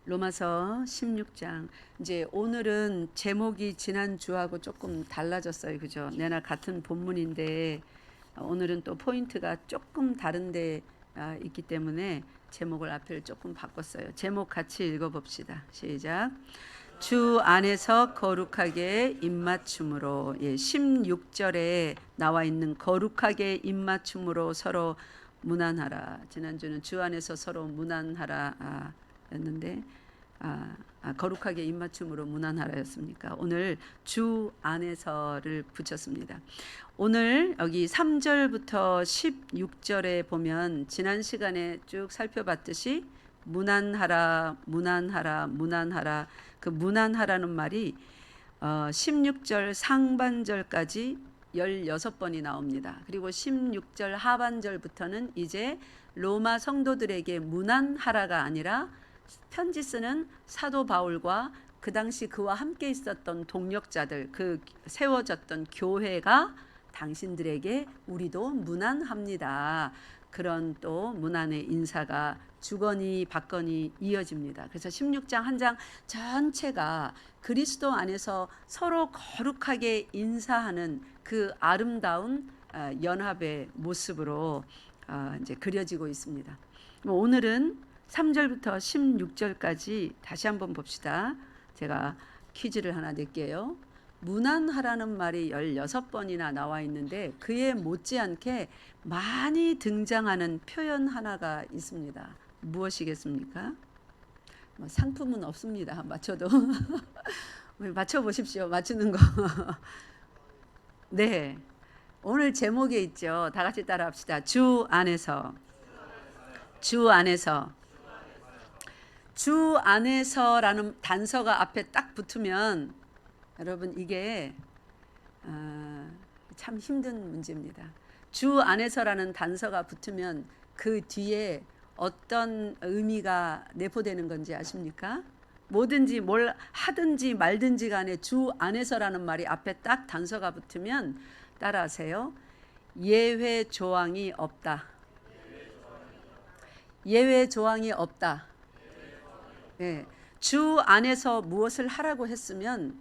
로마서 16장. 이제 오늘은 제목이 지난주하고 조금 달라졌어요. 그죠? 내나 같은 본문인데 오늘은 또 포인트가 조금 다른데 있기 때문에 제목을 앞을 조금 바꿨어요. 제목 같이 읽어봅시다. 시작. 주 안에서 거룩하게 입맞춤으로. 16절에 나와 있는 거룩하게 입맞춤으로 서로 문안하라. 지난주는 주 안에서 서로 문안하라 였는데 거룩하게 입맞춤으로 문안하라였습니까? 오늘 주 안에서를 붙였습니다. 오늘 여기 3절부터 16절에 보면 지난 시간에 쭉 살펴봤듯이 문안하라, 문안하라, 문안하라. 그 문안하라는 말이 16절 상반절까지 16번이 나옵니다. 그리고 16절 하반절부터는 이제 로마 성도들에게 문안하라가 아니라 편지 쓰는 사도 바울과 그 당시 그와 함께 있었던 동력자들, 그 세워졌던 교회가 당신들에게 우리도 문안합니다. 그런 또 문안의 인사가 주거니 받거니 이어집니다. 그래서 16장 한 장 전체가 그리스도 안에서 서로 거룩하게 인사하는 그 아름다운 연합의 모습으로 이제 그려지고 있습니다. 오늘은 3절부터 16절까지 다시 한번 봅시다. 제가 퀴즈를 하나 낼게요. 문안하라는 말이 16번이나 나와 있는데 그에 못지않게 많이 등장하는 표현 하나가 있습니다. 무엇이겠습니까? 상품은 없습니다. 맞춰도. 맞춰보십시오. 맞추는 거. 네. 오늘 제목에 있죠. 다 같이 따라합시다. 주 안에서. 주 안에서. 주 안에서라는 단서가 앞에 딱 붙으면 여러분 이게 참 힘든 문제입니다. 주 안에서라는 단서가 붙으면 그 뒤에 어떤 의미가 내포되는 건지 아십니까? 뭐든지 뭘 하든지 말든지 간에 주 안에서라는 말이 앞에 딱 단서가 붙으면 따라하세요. 예외 조항이 없다. 예외 조항이 없다. 네. 주 안에서 무엇을 하라고 했으면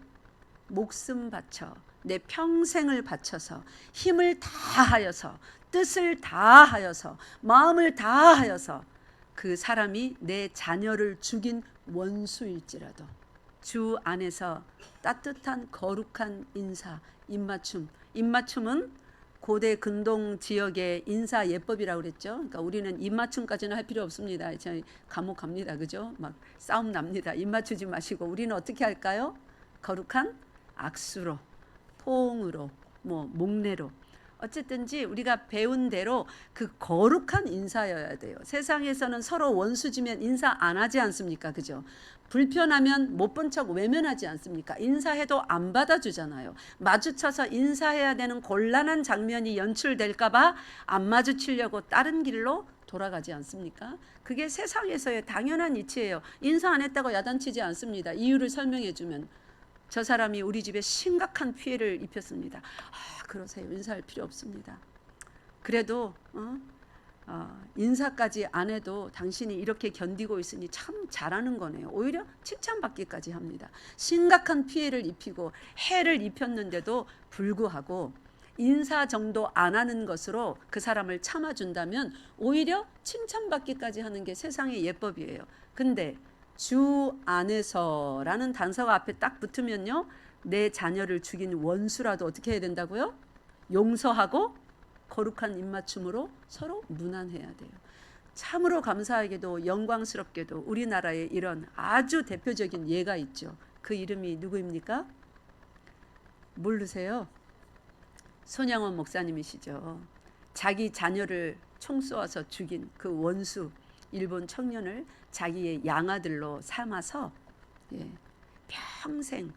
목숨 바쳐 내 평생을 바쳐서 힘을 다하여서 뜻을 다하여서 마음을 다하여서 그 사람이 내 자녀를 죽인 원수일지라도 주 안에서 따뜻한 거룩한 인사, 입맞춤. 입맞춤은 고대 근동 지역의 인사 예법이라고 그랬죠. 그러니까 우리는 입맞춤까지는 할 필요 없습니다. 저희 감옥 갑니다. 그죠? 막 싸움 납니다. 입맞추지 마시고 우리는 어떻게 할까요? 거룩한 악수로, 포옹으로, 목례로. 어쨌든지 우리가 배운 대로 그 거룩한 인사여야 돼요. 세상에서는 서로 원수지면 인사 안 하지 않습니까? 그죠? 불편하면 못 본 척 외면하지 않습니까? 인사해도 안 받아주잖아요. 마주쳐서 인사해야 되는 곤란한 장면이 연출될까 봐 안 마주치려고 다른 길로 돌아가지 않습니까? 그게 세상에서의 당연한 이치예요. 인사 안 했다고 야단치지 않습니다. 이유를 설명해 주면 저 사람이 우리 집에 심각한 피해를 입혔습니다. 그러세요. 인사할 필요 없습니다. 그래도 인사까지 안 해도 당신이 이렇게 견디고 있으니 참 잘하는 거네요. 오히려 칭찬받기까지 합니다. 심각한 피해를 입히고 해를 입혔는데도 불구하고 인사 정도 안 하는 것으로 그 사람을 참아준다면 오히려 칭찬받기까지 하는 게 세상의 예법이에요. 근데 주 안에서라는 단서가 앞에 딱 붙으면요, 내 자녀를 죽인 원수라도 어떻게 해야 된다고요? 용서하고 거룩한 입맞춤으로 서로 문안해야 돼요. 참으로 감사하게도 영광스럽게도 우리나라에 이런 아주 대표적인 예가 있죠. 그 이름이 누구입니까? 모르세요? 손양원 목사님이시죠. 자기 자녀를 총 쏘아서 죽인 그 원수 일본 청년을 자기의 양아들로 삼아서 평생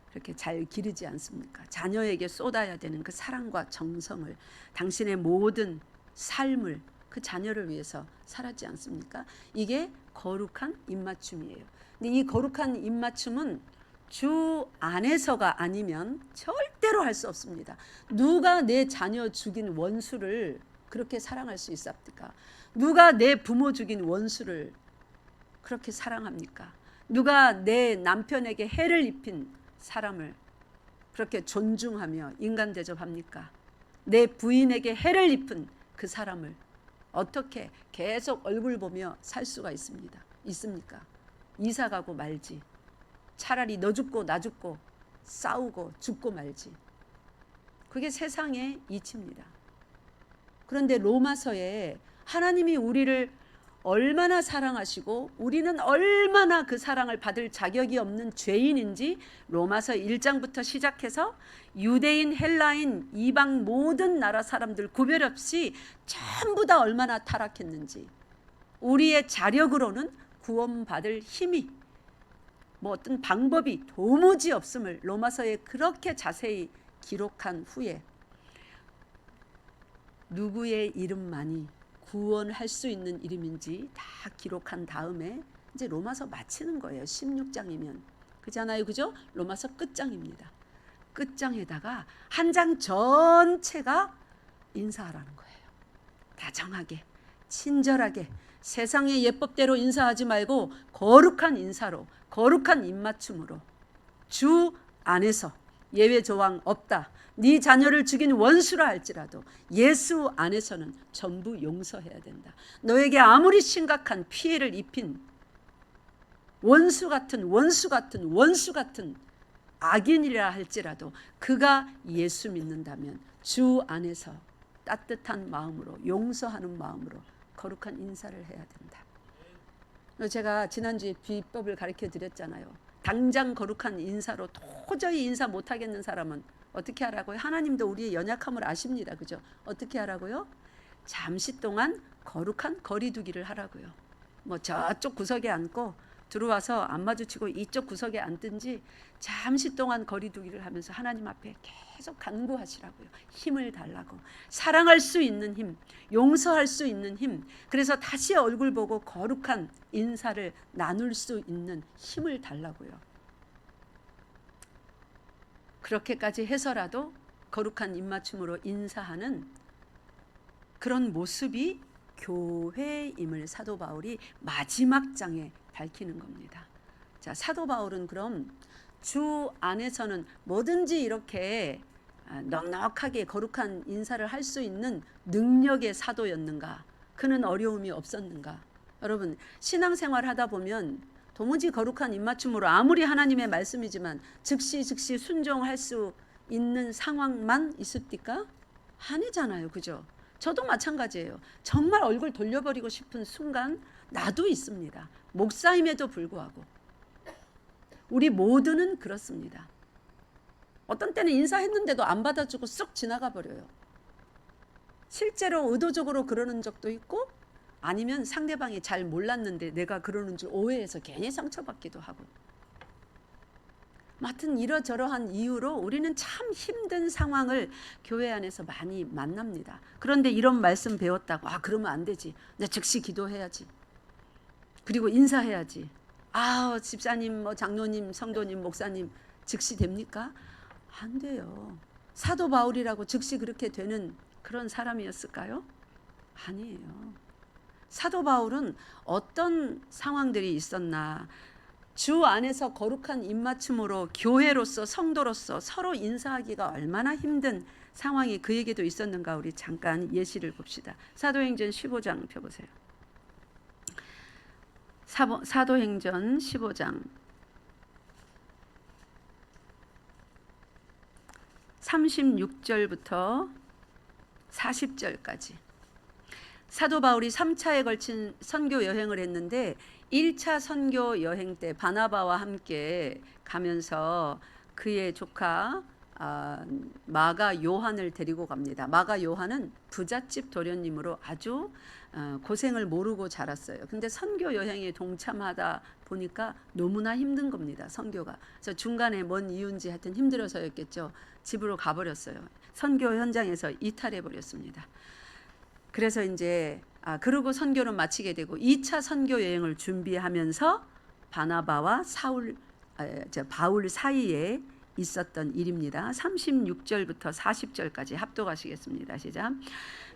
그렇게 잘 기르지 않습니까? 자녀에게 쏟아야 되는 그 사랑과 정성을, 당신의 모든 삶을 그 자녀를 위해서 살았지 않습니까? 이게 거룩한 입맞춤이에요. 근데 이 거룩한 입맞춤은 주 안에서가 아니면 절대로 할 수 없습니다. 누가 내 자녀 죽인 원수를 그렇게 사랑할 수 있습니까? 누가 내 부모 죽인 원수를 그렇게 사랑합니까? 누가 내 남편에게 해를 입힌 사람을 그렇게 존중하며 인간 대접합니까? 내 부인에게 해를 입힌 그 사람을 어떻게 계속 얼굴 보며 살 수가 있습니까? 이사 가고 말지. 차라리 너 죽고 나 죽고 싸우고 죽고 말지. 그게 세상의 이치입니다. 그런데 로마서에 하나님이 우리를 얼마나 사랑하시고 우리는 얼마나 그 사랑을 받을 자격이 없는 죄인인지 로마서 1장부터 시작해서 유대인, 헬라인, 이방 모든 나라 사람들 구별 없이 전부 다 얼마나 타락했는지, 우리의 자력으로는 구원받을 힘이 뭐 어떤 방법이 도무지 없음을 로마서에 그렇게 자세히 기록한 후에 누구의 이름만이 구원할 수 있는 이름인지 다 기록한 다음에 이제 로마서 마치는 거예요. 16장이면 그잖아요, 그죠? 로마서 끝장입니다. 끝장에다가 한 장 전체가 인사하라는 거예요. 다정하게, 친절하게, 세상의 예법대로 인사하지 말고 거룩한 인사로, 거룩한 입맞춤으로, 주 안에서 예외 조항 없다. 네 자녀를 죽인 원수라 할지라도 예수 안에서는 전부 용서해야 된다. 너에게 아무리 심각한 피해를 입힌 원수 같은 악인이라 할지라도 그가 예수 믿는다면 주 안에서 따뜻한 마음으로, 용서하는 마음으로 거룩한 인사를 해야 된다. 제가 지난주에 비법을 가르쳐 드렸잖아요. 당장 거룩한 인사로 도저히 인사 못하겠는 사람은 어떻게 하라고요? 하나님도 우리의 연약함을 아십니다. 그죠? 어떻게 하라고요? 잠시 동안 거룩한 거리두기를 하라고요. 뭐 저쪽 구석에 앉고 들어와서 안 마주치고 이쪽 구석에 앉든지 잠시 동안 거리두기를 하면서 하나님 앞에 계속 간구하시라고요. 힘을 달라고. 사랑할 수 있는 힘, 용서할 수 있는 힘, 그래서 다시 얼굴 보고 거룩한 인사를 나눌 수 있는 힘을 달라고요. 그렇게까지 해서라도 거룩한 입맞춤으로 인사하는 그런 모습이 교회임을 사도 바울이 마지막 장에 밝히는 겁니다. 자, 사도 바울은 그럼 주 안에서는 뭐든지 이렇게 넉넉하게 거룩한 인사를 할 수 있는 능력의 사도였는가? 그는 어려움이 없었는가? 여러분, 신앙생활 하다 보면 도무지 거룩한 입맞춤으로 아무리 하나님의 말씀이지만 즉시 순종할 수 있는 상황만 있습니까? 아니잖아요, 그죠? 저도 마찬가지예요. 정말 얼굴 돌려버리고 싶은 순간 나도 있습니다. 목사임에도 불구하고 우리 모두는 그렇습니다. 어떤 때는 인사했는데도 안 받아주고 쑥 지나가 버려요. 실제로 의도적으로 그러는 적도 있고 아니면 상대방이 잘 몰랐는데 내가 그러는 줄 오해해서 괜히 상처받기도 하고. 하여튼 이러저러한 이유로 우리는 참 힘든 상황을 교회 안에서 많이 만납니다. 그런데 이런 말씀 배웠다고 그러면 안 되지. 나 즉시 기도해야지. 그리고 인사해야지. 집사님, 장로님, 성도님, 목사님 즉시 됩니까? 안 돼요. 사도 바울이라고 즉시 그렇게 되는 그런 사람이었을까요? 아니에요. 사도 바울은 어떤 상황들이 있었나, 주 안에서 거룩한 입맞춤으로 교회로서 성도로서 서로 인사하기가 얼마나 힘든 상황이 그에게도 있었는가 우리 잠깐 예시를 봅시다. 사도행전 15장 펴보세요. 사도행전 15장 36절부터 40절까지. 사도 바울이 3차에 걸친 선교 여행을 했는데 1차 선교 여행 때 바나바와 함께 가면서 그의 조카 마가 요한을 데리고 갑니다. 마가 요한은 부잣집 도련님으로 아주 고생을 모르고 자랐어요. 근데 선교 여행에 동참하다 보니까 너무나 힘든 겁니다. 선교가. 그래서 중간에 뭔 이유인지 하여튼 힘들어서였겠죠. 집으로 가버렸어요. 선교 현장에서 이탈해 버렸습니다. 그래서 이제 그러고 선교를 마치게 되고 2차 선교 여행을 준비하면서 바나바와 바울 사이에 있었던 일입니다. 36절부터 40절까지 합독하시겠습니다. 시작.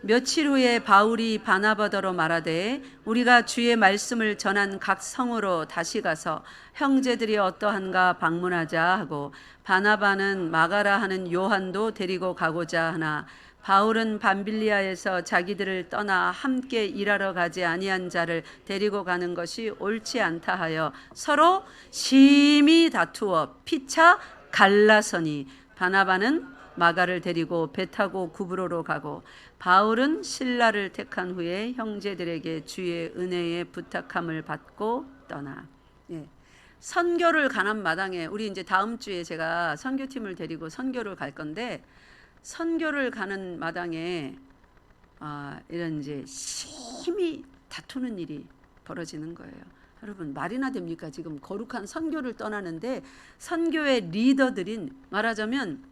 며칠 후에 바울이 바나바더러 말하되 우리가 주의 말씀을 전한 각 성으로 다시 가서 형제들이 어떠한가 방문하자 하고 바나바는 마가라 하는 요한도 데리고 가고자 하나 바울은 밤빌리아에서 자기들을 떠나 함께 일하러 가지 아니한 자를 데리고 가는 것이 옳지 않다 하여 서로 심히 다투어 피차 갈라서니 바나바는 마가를 데리고 배 타고 구브로로 가고 바울은 실라를 택한 후에 형제들에게 주의 은혜에 부탁함을 받고 떠나. 예. 선교를 가는 마당에 우리 이제 다음 주에 제가 선교팀을 데리고 선교를 갈 건데 선교를 가는 마당에 이런 이제 심히 다투는 일이 벌어지는 거예요. 여러분 말이나 됩니까? 지금 거룩한 선교를 떠나는데 선교의 리더들인 말하자면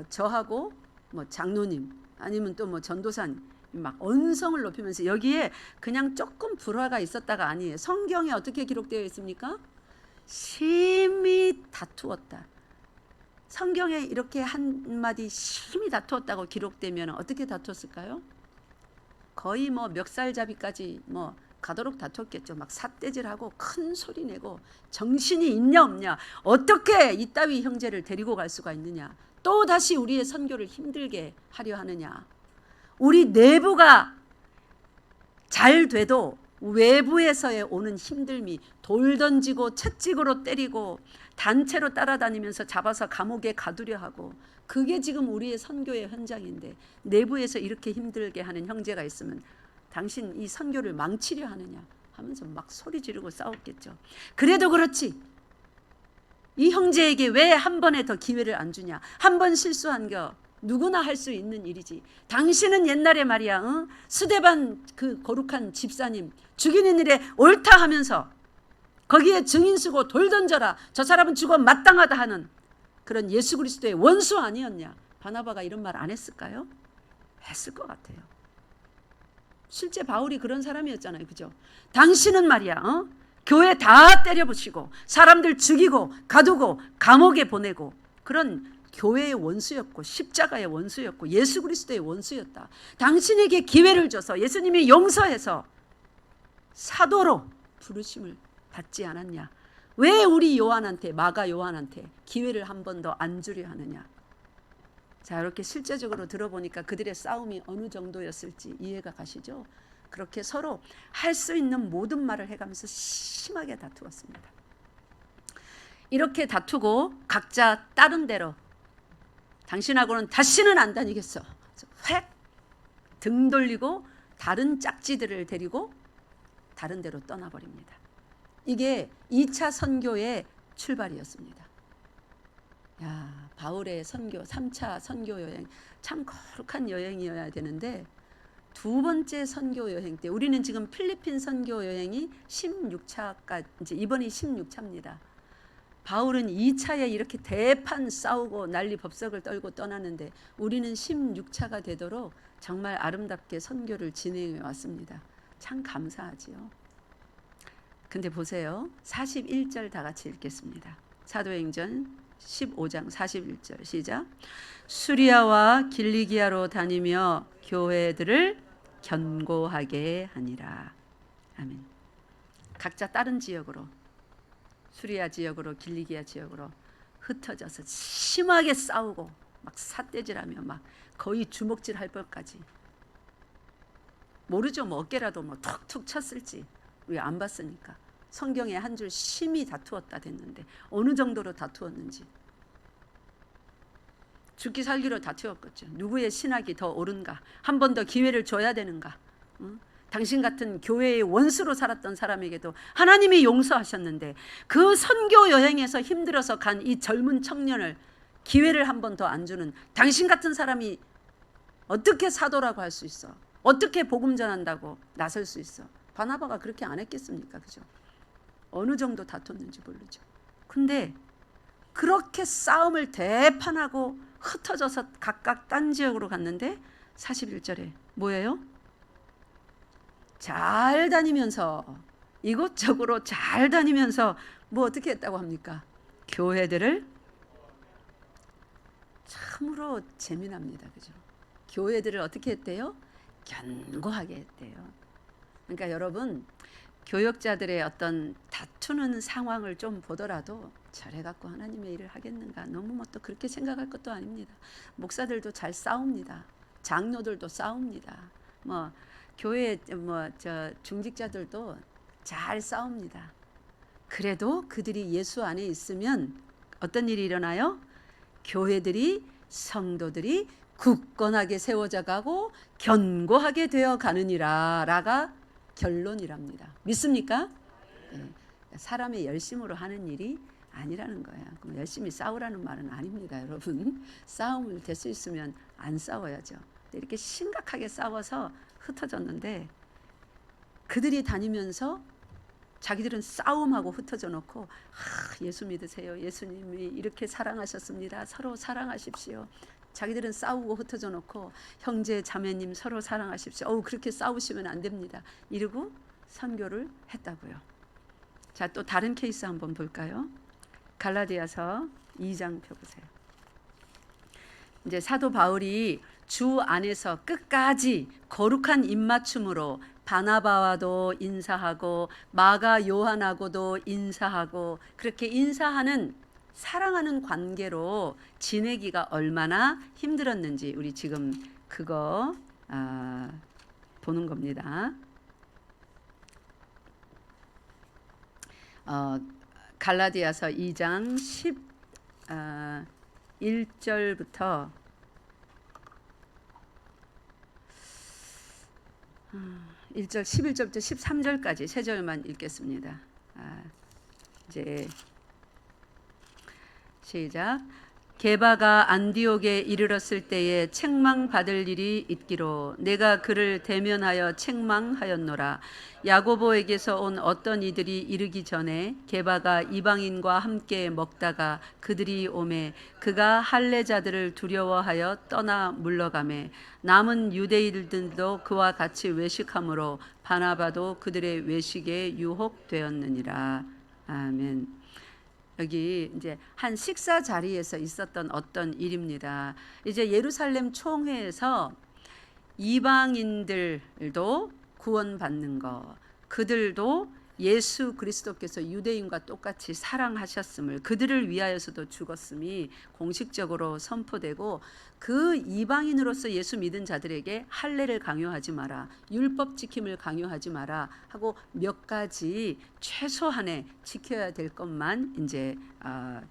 저하고 뭐 장로님 아니면 또 뭐 전도사님 막 언성을 높이면서 여기에 그냥 조금 불화가 있었다가 아니에요. 성경에 어떻게 기록되어 있습니까? 심히 다투었다. 성경에 이렇게 한마디 심히 다투었다고 기록되면 어떻게 다투었을까요? 거의 뭐 멱살잡이까지 뭐 가도록 다투었겠죠. 막 삿대질하고 큰 소리 내고 정신이 있냐 없냐, 어떻게 이따위 형제를 데리고 갈 수가 있느냐, 또 다시 우리의 선교를 힘들게 하려 하느냐. 우리 내부가 잘 돼도 외부에서의 오는 힘듦이 돌 던지고 채찍으로 때리고 단체로 따라다니면서 잡아서 감옥에 가두려 하고, 그게 지금 우리의 선교의 현장인데 내부에서 이렇게 힘들게 하는 형제가 있으면 당신 이 선교를 망치려 하느냐 하면서 막 소리 지르고 싸웠겠죠. 그래도 그렇지 이 형제에게 왜 한 번에 더 기회를 안 주냐. 한 번 실수한 거 누구나 할 수 있는 일이지. 당신은 옛날에 말이야 스데반 그 거룩한 집사님 죽이는 일에 옳다 하면서 거기에 증인 쓰고 돌 던져라, 저 사람은 죽어 마땅하다 하는 그런 예수 그리스도의 원수 아니었냐. 바나바가 이런 말 안 했을까요? 했을 것 같아요. 실제 바울이 그런 사람이었잖아요. 그죠? 당신은 말이야 교회 다 때려부시고 사람들 죽이고 가두고 감옥에 보내고 그런 교회의 원수였고 십자가의 원수였고 예수 그리스도의 원수였다. 당신에게 기회를 줘서 예수님이 용서해서 사도로 부르심을 받지 않았냐. 왜 우리 요한한테, 마가 요한한테 기회를 한 번 더 안 주려 하느냐. 자, 이렇게 실제적으로 들어보니까 그들의 싸움이 어느 정도였을지 이해가 가시죠? 그렇게 서로 할 수 있는 모든 말을 해가면서 심하게 다투었습니다. 이렇게 다투고 각자 다른 데로, 당신하고는 다시는 안 다니겠어, 획 등 돌리고 다른 짝지들을 데리고 다른 데로 떠나버립니다. 이게 2차 선교의 출발이었습니다. 야, 바울의 선교 3차 선교 여행 참 거룩한 여행이어야 되는데 두 번째 선교 여행 때, 우리는 지금 필리핀 선교 여행이 16차까지, 이제 이번이 16차입니다. 바울은 2차에 이렇게 대판 싸우고 난리 법석을 떨고 떠나는데 우리는 16차가 되도록 정말 아름답게 선교를 진행해 왔습니다. 참 감사하지요. 근데 보세요. 41절 다 같이 읽겠습니다. 사도행전 15장 41절 시작. 수리아와 길리기아로 다니며 교회들을 견고하게 하니라. 아멘. 각자 다른 지역으로, 수리아 지역으로 길리기아 지역으로 흩어져서 심하게 싸우고 막 삿대질하며 막 거의 주먹질 할 것까지. 모르죠. 뭐 어깨라도 뭐 툭툭 쳤을지. 우리 안 봤으니까. 성경에 한 줄 심히 다투었다 됐는데 어느 정도로 다투었는지. 죽기 살기로 다투었겠죠. 누구의 신학이 더 옳은가, 한 번 더 기회를 줘야 되는가. 당신 같은 교회의 원수로 살았던 사람에게도 하나님이 용서하셨는데 그 선교 여행에서 힘들어서 간 이 젊은 청년을 기회를 한 번 더 안 주는 당신 같은 사람이 어떻게 사도라고 할 수 있어? 어떻게 복음 전한다고 나설 수 있어? 바나바가 그렇게 안 했겠습니까? 그죠? 어느 정도 다퉜는지 모르죠. 근데 그렇게 싸움을 대판하고 흩어져서 각각 딴 지역으로 갔는데 41절에 뭐예요? 잘 다니면서, 이곳저곳으로 잘 다니면서 뭐 어떻게 했다고 합니까? 교회들을 참으로 재미납니다. 그죠? 교회들을 어떻게 했대요? 견고하게 했대요. 그러니까 여러분, 교역자들의 어떤 다투는 상황을 좀 보더라도 저래갖고 하나님의 일을 하겠는가, 너무 뭐 또 그렇게 생각할 것도 아닙니다. 목사들도 잘 싸웁니다. 장로들도 싸웁니다. 뭐 교회 중직자들도 잘 싸웁니다. 그래도 그들이 예수 안에 있으면 어떤 일이 일어나요? 교회들이, 성도들이 굳건하게 세워져 가고 견고하게 되어 가느니라 라가 결론이랍니다. 믿습니까? 네. 사람의 열심으로 하는 일이 아니라는 거예요. 그럼 열심히 싸우라는 말은 아닙니다, 여러분. 싸움을 될 수 있으면 안 싸워야죠. 이렇게 심각하게 싸워서 흩어졌는데 그들이 다니면서 자기들은 싸움하고 흩어져 놓고 예수 믿으세요. 예수님이 이렇게 사랑하셨습니다. 서로 사랑하십시오. 자기들은 싸우고 흩어져 놓고 형제 자매님 서로 사랑하십시오. 그렇게 싸우시면 안 됩니다. 이러고 선교를 했다고요. 자, 또 다른 케이스 한번 볼까요? 갈라디아서 2장 펴보세요. 이제 사도 바울이 주 안에서 끝까지 거룩한 입맞춤으로 바나바와도 인사하고 마가 요한하고도 인사하고 그렇게 인사하는 사랑하는 관계로 지내기가 얼마나 힘들었는지 우리 지금 그거 보는 겁니다. 갈라디아서 2장 11절부터 1절 11절부터 13절까지 세 절만 읽겠습니다. 이제 시작. 게바가 안디옥에 이르렀을 때에 책망받을 일이 있기로 내가 그를 대면하여 책망하였노라. 야고보에게서 온 어떤 이들이 이르기 전에 게바가 이방인과 함께 먹다가 그들이 오매 그가 할례자들을 두려워하여 떠나 물러가매 남은 유대인들도 그와 같이 외식하므로 바나바도 그들의 외식에 유혹되었느니라. 아멘. 여기 이제 한 식사 자리에서 있었던 어떤 일입니다. 이제 예루살렘 총회에서 이방인들도 구원받는 거, 그들도 예수 그리스도께서 유대인과 똑같이 사랑하셨음을, 그들을 위하여서도 죽었음이 공식적으로 선포되고 그 이방인으로서 예수 믿은 자들에게 할례를 강요하지 마라, 율법 지킴을 강요하지 마라 하고 몇 가지 최소한의 지켜야 될 것만 이제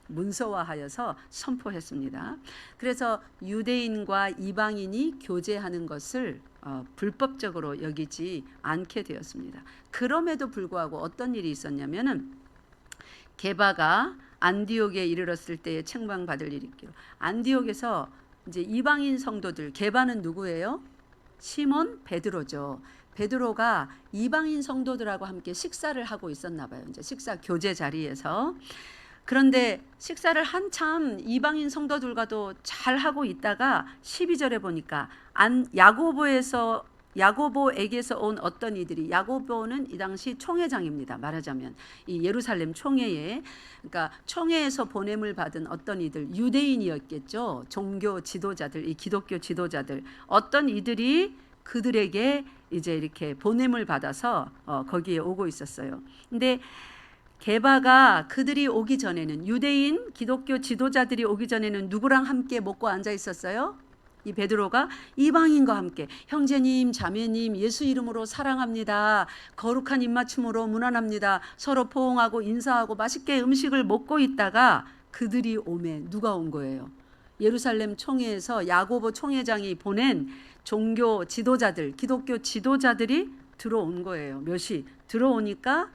문서화하여서 선포했습니다. 그래서 유대인과 이방인이 교제하는 것을 불법적으로 여기지 않게 되었습니다. 그럼에도 불구하고 어떤 일이 있었냐면은 게바가 안디옥에 이르렀을 때에 책망받을 일이 있기로. 안디옥에서 이제 이방인 성도들, 게바는 누구예요? 시몬 베드로죠. 베드로가 이방인 성도들하고 함께 식사를 하고 있었나 봐요. 이제 식사 교제 자리에서. 그런데 식사를 한참 이방인 성도들과도 잘 하고 있다가 12절에 보니까 야고보에게서 온 어떤 이들이, 야고보는 이 당시 총회장입니다. 말하자면 이 예루살렘 총회에, 그러니까 총회에서 보냄을 받은 어떤 이들, 유대인이었겠죠. 종교 지도자들, 이 기독교 지도자들, 어떤 이들이 그들에게 이제 이렇게 보냄을 받아서 거기에 오고 있었어요. 근데 게바가 그들이 오기 전에는, 유대인 기독교 지도자들이 오기 전에는 누구랑 함께 먹고 앉아 있었어요? 이 베드로가 이방인과 함께 형제님 자매님 예수 이름으로 사랑합니다. 거룩한 입맞춤으로 문안합니다. 서로 포옹하고 인사하고 맛있게 음식을 먹고 있다가 그들이 오매 누가 온 거예요? 예루살렘 총회에서 야고보 총회장이 보낸 종교 지도자들, 기독교 지도자들이 들어온 거예요. 몇이 들어오니까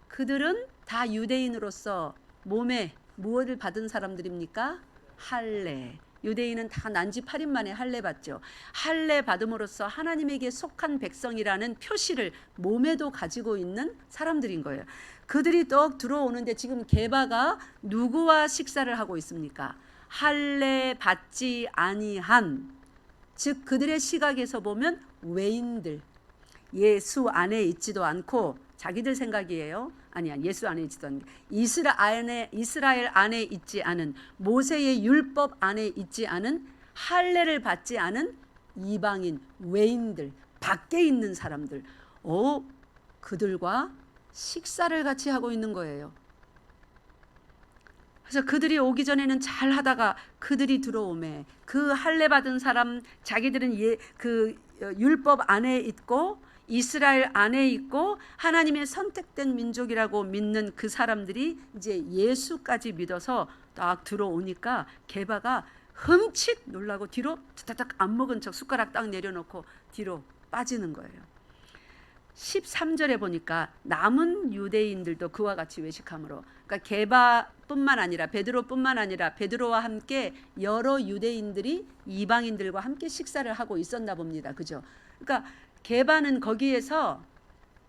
그들은 다 유대인으로서 몸에 무엇을 받은 사람들입니까? 할례. 유대인은 다 난지 8일 만에 할례 받죠. 할례 받음으로써 하나님에게 속한 백성이라는 표시를 몸에도 가지고 있는 사람들인 거예요. 그들이 떡 들어오는데 지금 게바가 누구와 식사를 하고 있습니까? 할례 받지 아니한, 즉 그들의 시각에서 보면 외인들, 예수 안에 있지도 않고 자기들 생각이에요. 예수 안에 있던 게 이스라엘 안에 있지 않은, 모세의 율법 안에 있지 않은, 할례를 받지 않은 이방인, 외인들, 밖에 있는 사람들, 그들과 식사를 같이 하고 있는 거예요. 그래서 그들이 오기 전에는 잘 하다가 그들이 들어오매 그 할례 받은 사람, 자기들은 그 율법 안에 있고 이스라엘 안에 있고 하나님의 선택된 민족이라고 믿는 그 사람들이 이제 예수까지 믿어서 딱 들어오니까 게바가 흠칫 놀라고 뒤로 타닥 안 먹은 척 숟가락 딱 내려놓고 뒤로 빠지는 거예요. 13절에 보니까 남은 유대인들도 그와 같이 외식함으로, 그러니까 게바뿐만 아니라 베드로뿐만 아니라 베드로와 함께 여러 유대인들이 이방인들과 함께 식사를 하고 있었나 봅니다. 그죠? 그러니까 게바는 거기에서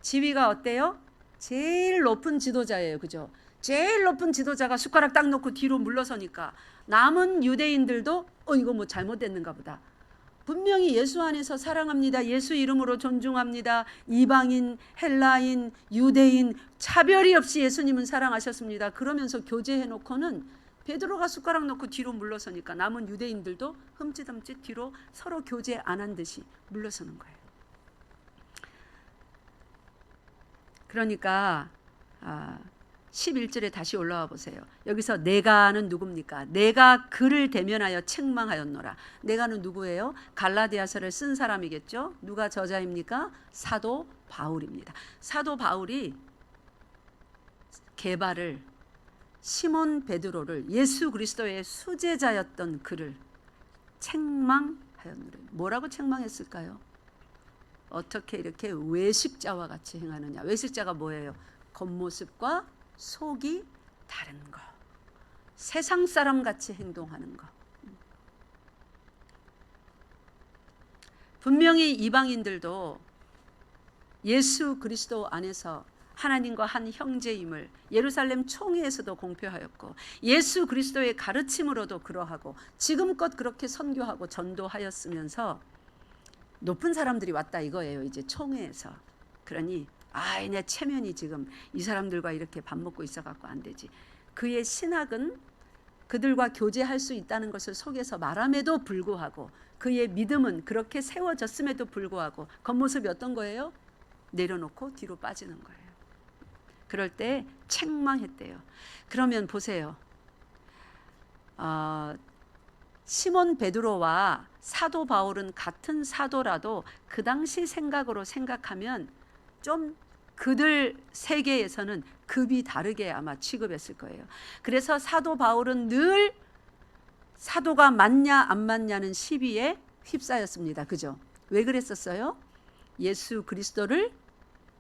지위가 어때요? 제일 높은 지도자예요. 그죠? 제일 높은 지도자가 숟가락 딱 놓고 뒤로 물러서니까 남은 유대인들도 이거 뭐 잘못됐는가 보다. 분명히 예수 안에서 사랑합니다. 예수 이름으로 존중합니다. 이방인, 헬라인, 유대인 차별이 없이 예수님은 사랑하셨습니다. 그러면서 교제해놓고는 베드로가 숟가락 놓고 뒤로 물러서니까 남은 유대인들도 흠칫흠칫 뒤로 서로 교제 안 한 듯이 물러서는 거예요. 그러니까 11절에 다시 올라와 보세요. 여기서 내가는 누굽니까? 내가 그를 대면하여 책망하였노라. 내가는 누구예요? 갈라디아서를 쓴 사람이겠죠. 누가 저자입니까? 사도 바울입니다. 사도 바울이 게바를, 시몬 베드로를, 예수 그리스도의 수제자였던 그를 책망하였노라. 뭐라고 책망했을까요? 어떻게 이렇게 외식자와 같이 행하느냐. 외식자가 뭐예요? 겉모습과 속이 다른 거, 세상 사람 같이 행동하는 거. 분명히 이방인들도 예수 그리스도 안에서 하나님과 한 형제임을 예루살렘 총회에서도 공표하였고 예수 그리스도의 가르침으로도 그러하고 지금껏 그렇게 선교하고 전도하였으면서 높은 사람들이 왔다 이거예요. 이제 총회에서. 그러니 내 체면이 지금 이 사람들과 이렇게 밥 먹고 있어갖고 안 되지. 그의 신학은 그들과 교제할 수 있다는 것을 속에서 말함에도 불구하고 그의 믿음은 그렇게 세워졌음에도 불구하고 겉모습이 어떤 거예요? 내려놓고 뒤로 빠지는 거예요. 그럴 때 책망했대요. 그러면 보세요. 시몬 베드로와 사도 바울은 같은 사도라도 그 당시 생각으로 생각하면 좀 그들 세계에서는 급이 다르게 아마 취급했을 거예요. 그래서 사도 바울은 늘 사도가 맞냐 안 맞냐는 시비에 휩싸였습니다. 그죠? 왜 그랬었어요? 예수 그리스도를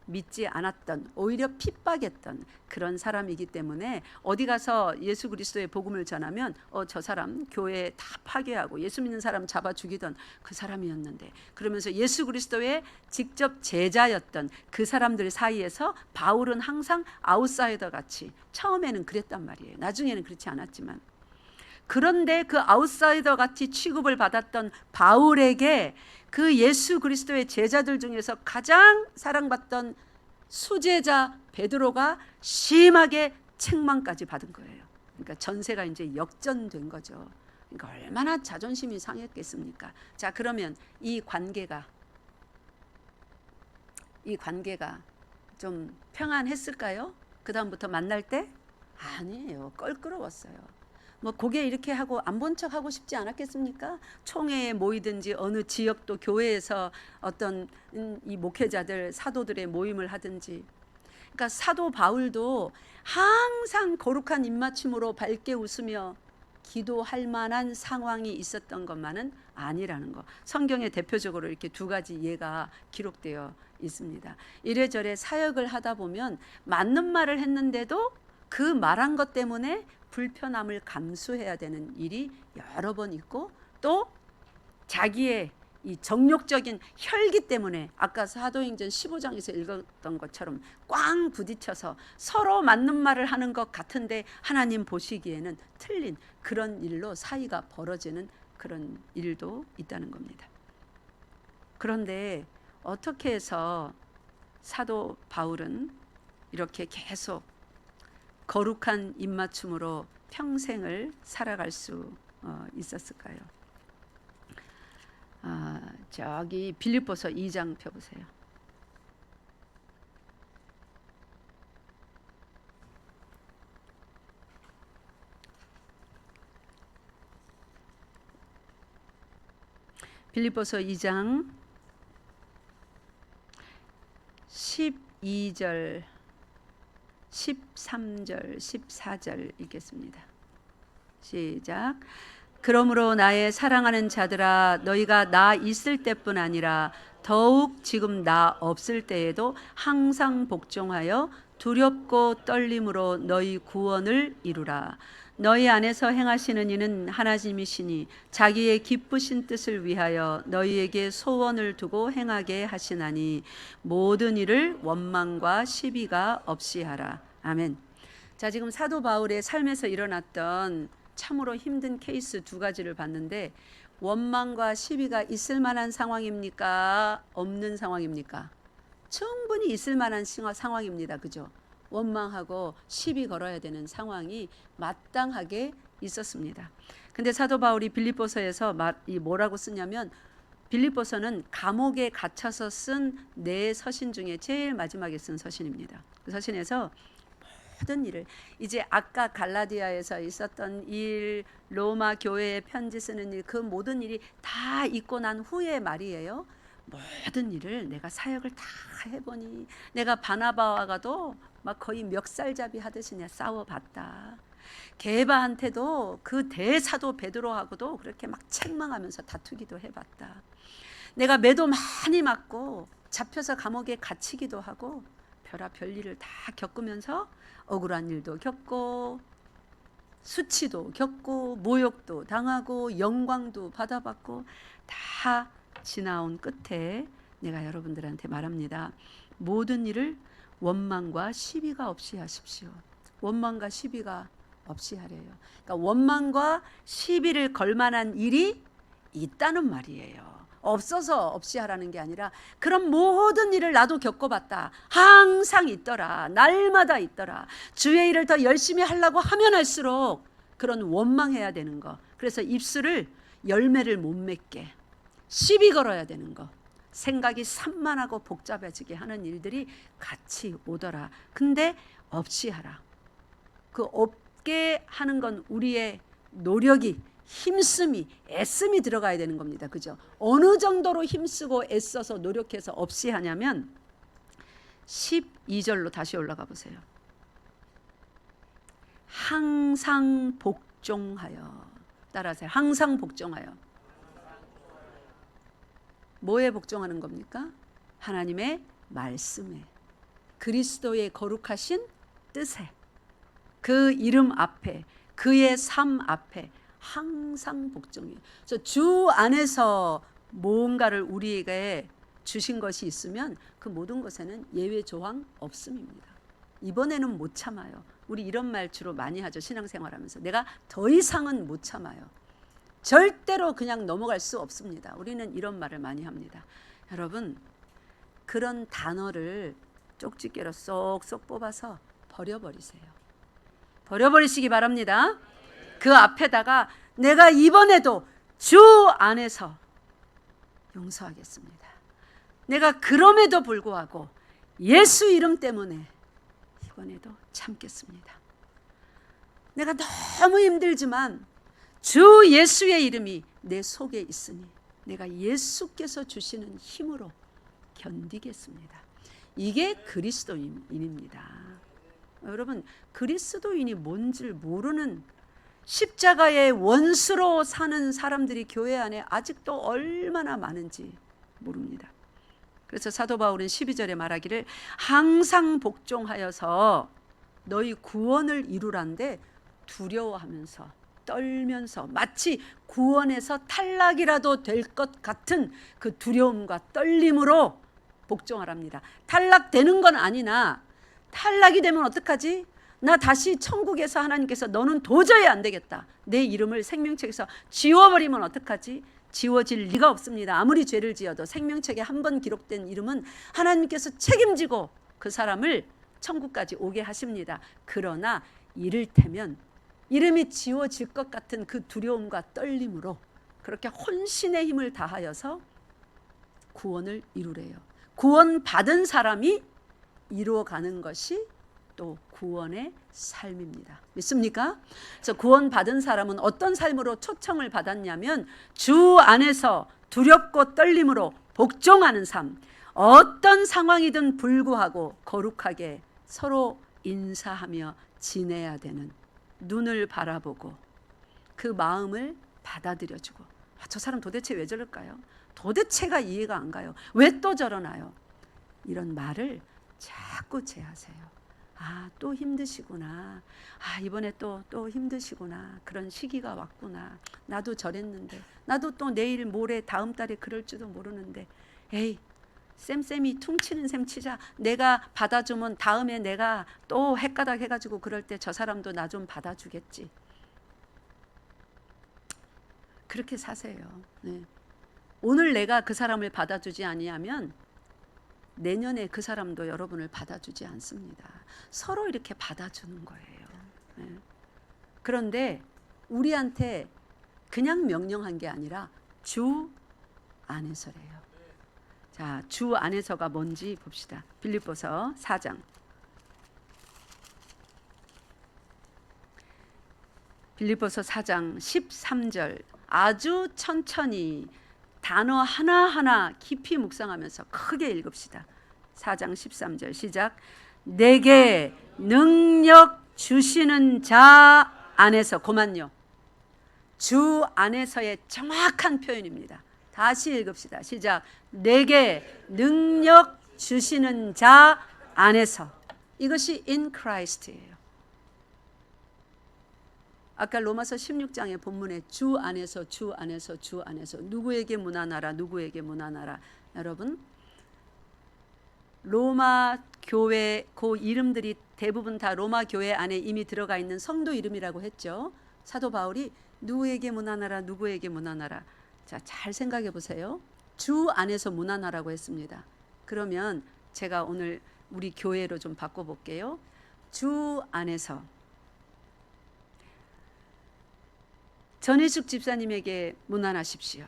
믿지 않았던, 오히려 핍박했던 그런 사람이기 때문에 어디 가서 예수 그리스도의 복음을 전하면 저 사람 교회 다 파괴하고 예수 믿는 사람 잡아 죽이던 그 사람이었는데, 그러면서 예수 그리스도의 직접 제자였던 그 사람들 사이에서 바울은 항상 아웃사이더 같이, 처음에는 그랬단 말이에요. 나중에는 그렇지 않았지만, 그런데 그 아웃사이더 같이 취급을 받았던 바울에게 그 예수 그리스도의 제자들 중에서 가장 사랑받던 수제자 베드로가 심하게 책망까지 받은 거예요. 그러니까 전세가 이제 역전된 거죠. 그러니까 얼마나 자존심이 상했겠습니까? 자, 그러면 이 관계가 좀 평안했을까요? 그 다음부터 만날 때? 아니에요. 껄끄러웠어요. 고개 이렇게 하고 안 본 척 하고 싶지 않았겠습니까? 총회에 모이든지 어느 지역도 교회에서 어떤 이 목회자들, 사도들의 모임을 하든지. 그러니까 사도 바울도 항상 거룩한 입맞춤으로 밝게 웃으며 기도할 만한 상황이 있었던 것만은 아니라는 거. 성경에 대표적으로 이렇게 두 가지 예가 기록되어 있습니다. 이래저래 사역을 하다 보면 맞는 말을 했는데도 그 말한 것 때문에 불편함을 감수해야 되는 일이 여러 번 있고, 또 자기의 이 정욕적인 혈기 때문에 아까 사도행전 15장에서 읽었던 것처럼 꽝 부딪혀서 서로 맞는 말을 하는 것 같은데 하나님 보시기에는 틀린 그런 일로 사이가 벌어지는 그런 일도 있다는 겁니다. 그런데 어떻게 해서 사도 바울은 이렇게 계속 거룩한 입맞춤으로 평생을 살아갈 수 있었을까요? 저기 빌립보서 2장 펴보세요. 빌립보서 2장 12절, 13절, 14절 읽겠습니다. 시작. 그러므로 나의 사랑하는 자들아, 너희가 나 있을 때뿐 아니라 더욱 지금 나 없을 때에도 항상 복종하여 두렵고 떨림으로 너희 구원을 이루라. 너희 안에서 행하시는 이는 하나님이시니 자기의 기쁘신 뜻을 위하여 너희에게 소원을 두고 행하게 하시나니 모든 일을 원망과 시비가 없이 하라. 아멘. 자, 지금 사도 바울의 삶에서 일어났던 참으로 힘든 케이스 두 가지를 봤는데, 원망과 시비가 있을 만한 상황입니까? 없는 상황입니까? 충분히 있을 만한 상황입니다. 그죠? 원망하고 시비 걸어야 되는 상황이 마땅하게 있었습니다. 근데 사도 바울이 빌립보서에서 뭐라고 쓰냐면, 빌립보서는 감옥에 갇혀서 쓴 네 서신 중에 제일 마지막에 쓴 서신입니다. 그 서신에서 모든 일을, 이제 아까 갈라디아에서 있었던 일, 로마 교회에 편지 쓰는 일, 그 모든 일이 다 있고 난 후의 말이에요. 모든 일을 내가 사역을 다 해보니, 내가 바나바와가도 막 거의 멱살잡이 하듯이 내가 싸워봤다. 게바한테도, 그 대사도 베드로하고도 그렇게 막 책망하면서 다투기도 해봤다. 내가 매도 많이 맞고 잡혀서 감옥에 갇히기도 하고 별일을 다 겪으면서 억울한 일도 겪고 수치도 겪고 모욕도 당하고 영광도 받아봤고 다 지나온 끝에 내가 여러분들한테 말합니다. 모든 일을 원망과 시비가 없이 하십시오. 원망과 시비가 없이 하래요. 그러니까 원망과 시비를 걸 만한 일이 있다는 말이에요. 없어서 없이 하라는 게 아니라, 그런 모든 일을 나도 겪어봤다. 항상 있더라. 날마다 있더라. 주의 일을 더 열심히 하려고 하면 할수록 그런 원망해야 되는 거. 그래서 입술을 열매를 못 맺게 시비 걸어야 되는 거. 생각이 산만하고 복잡해지게 하는 일들이 같이 오더라. 근데 없이 하라. 그 없게 하는 건 우리의 노력이, 힘씀이, 애씀이 들어가야 되는 겁니다. 그죠? 어느 정도로 힘쓰고 애써서 노력해서 없이 하냐면 12절로 다시 올라가 보세요. 항상 복종하여. 따라하세요. 항상 복종하여. 뭐에 복종하는 겁니까? 하나님의 말씀에, 그리스도의 거룩하신 뜻에, 그 이름 앞에, 그의 삶 앞에 항상 복종해요. 그래서 주 안에서 뭔가를 우리에게 주신 것이 있으면 그 모든 것에는 예외 조항 없음입니다. 이번에는 못 참아요. 우리 이런 말 주로 많이 하죠. 신앙생활하면서. 내가 더 이상은 못 참아요. 절대로 그냥 넘어갈 수 없습니다. 우리는 이런 말을 많이 합니다. 여러분, 그런 단어를 쪽집게로 쏙쏙 뽑아서 버려버리세요. 버려버리시기 바랍니다. 그 앞에다가 내가 이번에도 주 안에서 용서하겠습니다. 내가 그럼에도 불구하고 예수 이름 때문에 이번에도 참겠습니다. 내가 너무 힘들지만 주 예수의 이름이 내 속에 있으니 내가 예수께서 주시는 힘으로 견디겠습니다. 이게 그리스도인입니다. 여러분, 그리스도인이 뭔지를 모르는, 십자가의 원수로 사는 사람들이 교회 안에 아직도 얼마나 많은지 모릅니다. 그래서 사도 바울은 12절에 말하기를 항상 복종하여서 너희 구원을 이루란데, 두려워하면서 떨면서 마치 구원에서 탈락이라도 될 것 같은 그 두려움과 떨림으로 복종하랍니다. 탈락되는 건 아니나, 탈락이 되면 어떡하지? 나 다시 천국에서 하나님께서 너는 도저히 안 되겠다, 내 이름을 생명책에서 지워버리면 어떡하지? 지워질 리가 없습니다. 아무리 죄를 지어도 생명책에 한 번 기록된 이름은 하나님께서 책임지고 그 사람을 천국까지 오게 하십니다. 그러나 이를테면 이름이 지워질 것 같은 그 두려움과 떨림으로 그렇게 혼신의 힘을 다하여서 구원을 이루래요. 구원받은 사람이 이루어가는 것이 또 구원의 삶입니다. 믿습니까? 그래서 구원받은 사람은 어떤 삶으로 초청을 받았냐면 주 안에서 두렵고 떨림으로 복종하는 삶, 어떤 상황이든 불구하고 거룩하게 서로 인사하며 지내야 되는, 눈을 바라보고 그 마음을 받아들여주고, 저 사람 도대체 왜 저럴까요? 도대체가 이해가 안 가요. 왜 또 저러나요? 이런 말을 자꾸 제하세요. 또 힘드시구나. 이번에 또 힘드시구나. 그런 시기가 왔구나. 나도 저랬는데, 나도 또 내일 모레 다음 달에 그럴지도 모르는데, 에이, 쌤이 퉁치는 셈 치자. 내가 받아주면 다음에 내가 또 헷가닥 해가지고 그럴 때 저 사람도 나 좀 받아주겠지. 그렇게 사세요. 네. 오늘 내가 그 사람을 받아주지 아니하면 내년에 그 사람도 여러분을 받아주지 않습니다. 서로 이렇게 받아주는 거예요. 네. 그런데 우리한테 그냥 명령한 게 아니라 주 안에서래요. 자, 주 안에서가 뭔지 봅시다. 빌립보서 4장. 빌립보서 4장 13절. 아주 천천히 단어 하나하나 깊이 묵상하면서 크게 읽읍시다. 4장 13절 시작. 내게 능력 주시는 자 안에서. 그만요. 주 안에서의 정확한 표현입니다. 다시 읽읍시다. 시작. 내게 능력 주시는 자 안에서. 이것이 in Christ예요. 아까 로마서 16장의 본문에 주 안에서, 주 안에서, 주 안에서, 누구에게 문안하라, 누구에게 문안하라. 여러분, 로마 교회 그 이름들이 대부분 다 로마 교회 안에 이미 들어가 있는 성도 이름이라고 했죠. 사도 바울이 누구에게 문안하라, 누구에게 문안하라. 자, 잘 생각해 보세요. 주 안에서 문안하라고 했습니다. 그러면 제가 오늘 우리 교회로 좀 바꿔볼게요. 주 안에서 전희숙 집사님에게 문안하십시오.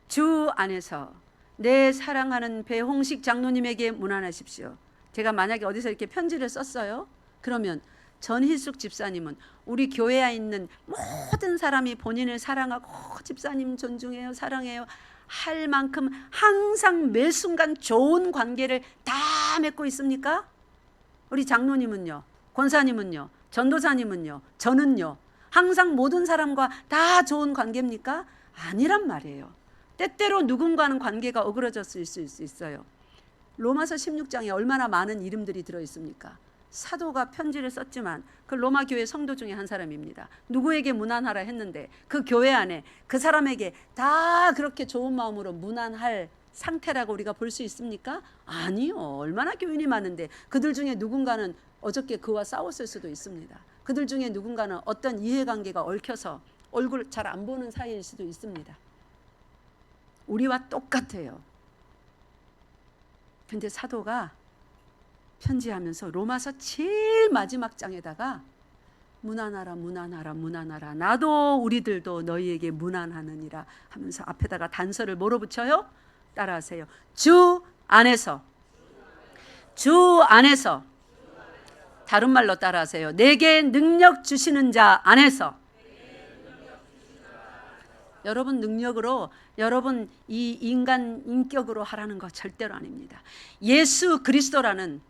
주 안에서 내 사랑하는 배홍식 장로님에게 문안하십시오. 제가 만약에 어디서 이렇게 편지를 썼어요. 그러면 전희숙 집사님은 우리 교회에 있는 모든 사람이 본인을 사랑하고 집사님 존중해요, 사랑해요 할 만큼 항상 매 순간 좋은 관계를 다 맺고 있습니까? 우리 장로님은요, 권사님은요, 전도사님은요, 저는요, 항상 모든 사람과 다 좋은 관계입니까? 아니란 말이에요. 때때로 누군가는 관계가 어그러졌을 수 있어요. 로마서 16장에 얼마나 많은 이름들이 들어있습니까? 사도가 편지를 썼지만 그 로마 교회 성도 중에 한 사람입니다. 누구에게 문안하라 했는데 그 교회 안에 그 사람에게 다 그렇게 좋은 마음으로 문안할 상태라고 우리가 볼 수 있습니까? 아니요. 얼마나 교인이 많은데 그들 중에 누군가는 어저께 그와 싸웠을 수도 있습니다. 그들 중에 누군가는 어떤 이해관계가 얽혀서 얼굴 잘 안 보는 사이일 수도 있습니다. 우리와 똑같아요. 근데 사도가 편지하면서 로마서 제일 마지막 장에다가 문안하라, 문안하라, 문안하라. 나도 우리들도 너희에게 문안하느니라 하면서 앞에다가 단서를 뭐로 붙여요? 따라하세요. 주 안에서. 주 안에서. 다른 말로 따라하세요. 내게 능력 주시는 자 안에서. 여러분 능력으로, 여러분 이 인간 인격으로 하라는 거 절대로 아닙니다. 예수 그리스도라는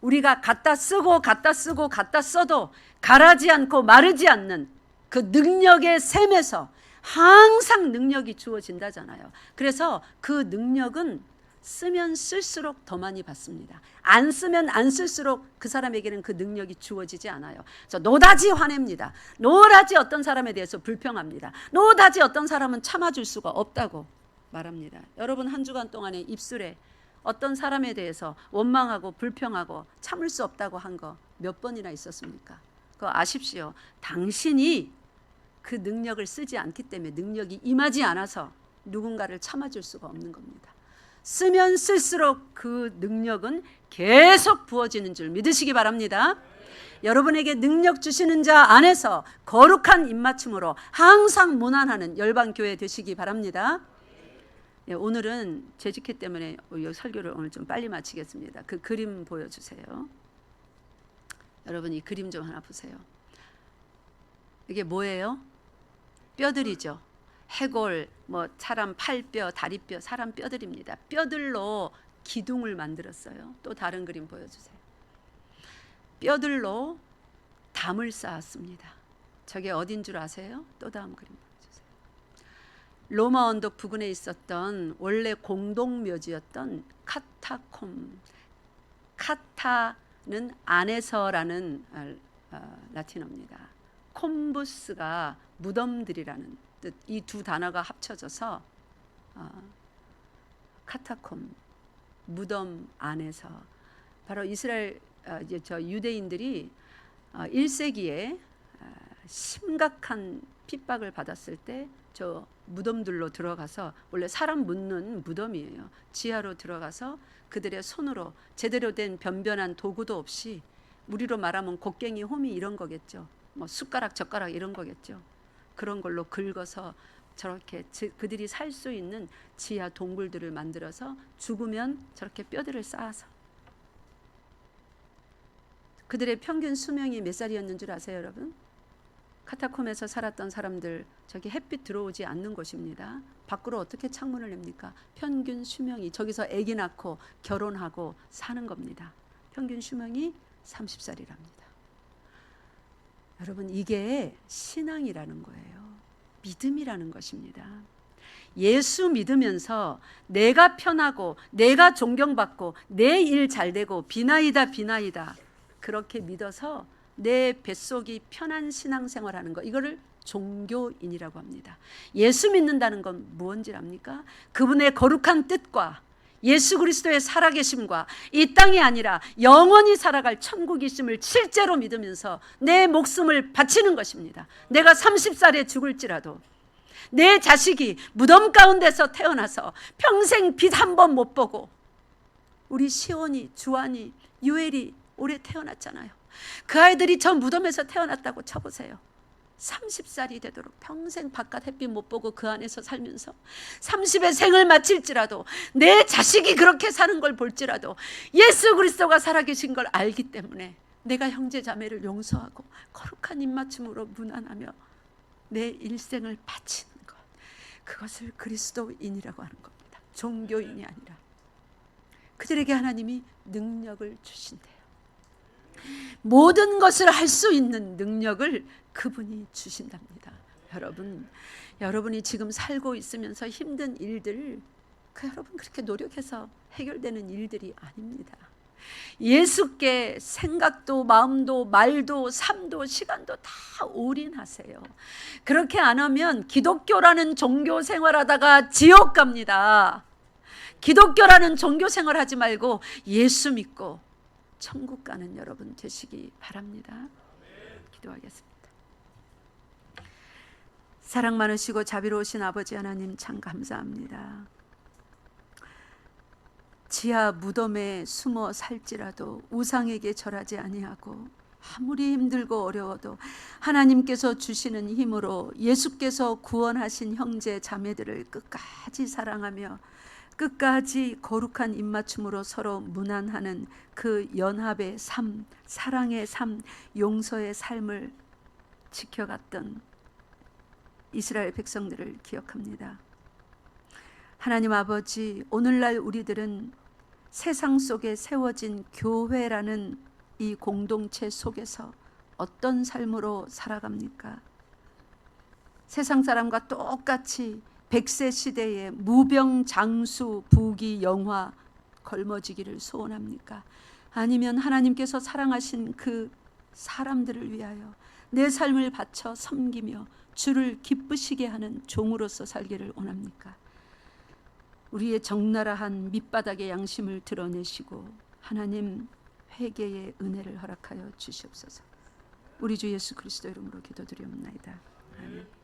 우리가 갖다 쓰고 갖다 쓰고 갖다 써도 가라지 않고 마르지 않는 그 능력의 샘에서 항상 능력이 주어진다잖아요. 그래서 그 능력은 쓰면 쓸수록 더 많이 받습니다. 안 쓰면 안 쓸수록 그 사람에게는 그 능력이 주어지지 않아요. 그래서 노다지 화냅니다. 노다지 어떤 사람에 대해서 불평합니다. 노다지 어떤 사람은 참아줄 수가 없다고 말합니다. 여러분 한 주간 동안에 입술에 어떤 사람에 대해서 원망하고 불평하고 참을 수 없다고 한 거 몇 번이나 있었습니까? 그거 아십시오. 당신이 그 능력을 쓰지 않기 때문에, 능력이 임하지 않아서 누군가를 참아줄 수가 없는 겁니다. 쓰면 쓸수록 그 능력은 계속 부어지는 줄 믿으시기 바랍니다. 여러분에게 능력 주시는 자 안에서 거룩한 입맞춤으로 항상 무난하는 열방교회 되시기 바랍니다. 오늘은 재직회 때문에 이 설교를 오늘 좀 빨리 마치겠습니다. 그 그림 보여주세요. 여러분 이 그림 좀 하나 보세요. 이게 뭐예요? 뼈들이죠. 해골, 뭐 사람 팔뼈, 다리뼈, 사람 뼈들입니다. 뼈들로 기둥을 만들었어요. 또 다른 그림 보여주세요. 뼈들로 담을 쌓았습니다. 저게 어딘 줄 아세요? 또 다음 그림 보여주세요. 로마 언덕 부근에 있었던 원래 공동묘지였던 카타콤. 카타는 안에서라는 라틴어입니다. 콤부스가 무덤들이라는 뜻. 이 두 단어가 합쳐져서 카타콤, 무덤 안에서. 바로 이스라엘 저 유대인들이 1세기에 심각한 핍박을 받았을 때 저 무덤들로 들어가서, 원래 사람 묻는 무덤이에요. 지하로 들어가서 그들의 손으로 제대로 된 변변한 도구도 없이, 우리로 말하면 곡괭이, 호미 이런 거겠죠. 뭐 숟가락, 젓가락 이런 거겠죠. 그런 걸로 긁어서 저렇게 그들이 살 수 있는 지하 동굴들을 만들어서 죽으면 저렇게 뼈들을 쌓아서. 그들의 평균 수명이 몇 살이었는 줄 아세요, 여러분? 카타콤에서 살았던 사람들, 저기 햇빛 들어오지 않는 곳입니다. 밖으로 어떻게 창문을 냅니까? 평균 수명이, 저기서 아기 낳고 결혼하고 사는 겁니다. 평균 수명이 30살이랍니다. 여러분 이게 신앙이라는 거예요. 믿음이라는 것입니다. 예수 믿으면서 내가 편하고 내가 존경받고 내 일 잘되고 비나이다 비나이다 그렇게 믿어서 내 뱃속이 편한 신앙생활하는 거, 이거를 종교인이라고 합니다. 예수 믿는다는 건 무엇인지 압니까? 그분의 거룩한 뜻과 예수 그리스도의 살아계심과 이 땅이 아니라 영원히 살아갈 천국이심을 실제로 믿으면서 내 목숨을 바치는 것입니다. 내가 30살에 죽을지라도 내 자식이 무덤 가운데서 태어나서 평생 빛 한 번 못 보고, 우리 시온이, 주한이, 유엘이 올해 태어났잖아요. 그 아이들이 저 무덤에서 태어났다고 쳐보세요. 30살이 되도록 평생 바깥 햇빛 못 보고 그 안에서 살면서 30의 생을 마칠지라도, 내 자식이 그렇게 사는 걸 볼지라도 예수 그리스도가 살아계신 걸 알기 때문에 내가 형제 자매를 용서하고 거룩한 입맞춤으로 무난하며 내 일생을 바치는 것, 그것을 그리스도인이라고 하는 겁니다. 종교인이 아니라. 그들에게 하나님이 능력을 주신대요. 모든 것을 할 수 있는 능력을 그분이 주신답니다. 여러분이 지금 살고 있으면서 힘든 일들, 여러분 그렇게 노력해서 해결되는 일들이 아닙니다. 예수께 생각도 마음도 말도 삶도 시간도 다 올인하세요. 그렇게 안 하면 기독교라는 종교 생활하다가 지옥 갑니다. 기독교라는 종교 생활하지 말고 예수 믿고 천국 가는 여러분 되시기 바랍니다. 기도하겠습니다. 사랑 많으시고 자비로우신 아버지 하나님, 참 감사합니다. 지하 무덤에 숨어 살지라도 우상에게 절하지 아니하고, 아무리 힘들고 어려워도 하나님께서 주시는 힘으로 예수께서 구원하신 형제 자매들을 끝까지 사랑하며 끝까지 거룩한 입맞춤으로 서로 무난하는 그 연합의 삶, 사랑의 삶, 용서의 삶을 지켜갔던 이스라엘 백성들을 기억합니다. 하나님 아버지, 오늘날 우리들은 세상 속에 세워진 교회라는 이 공동체 속에서 어떤 삶으로 살아갑니까? 세상 사람과 똑같이 100세 시대에 무병장수 부귀 영화 걸머지기를 소원합니까? 아니면 하나님께서 사랑하신 그 사람들을 위하여 내 삶을 바쳐 섬기며 주를 기쁘시게 하는 종으로서 살기를 원합니까? 우리의 적나라한 밑바닥의 양심을 드러내시고 하나님 회개의 은혜를 허락하여 주시옵소서. 우리 주 예수 그리스도 이름으로 기도드리옵나이다. 아멘.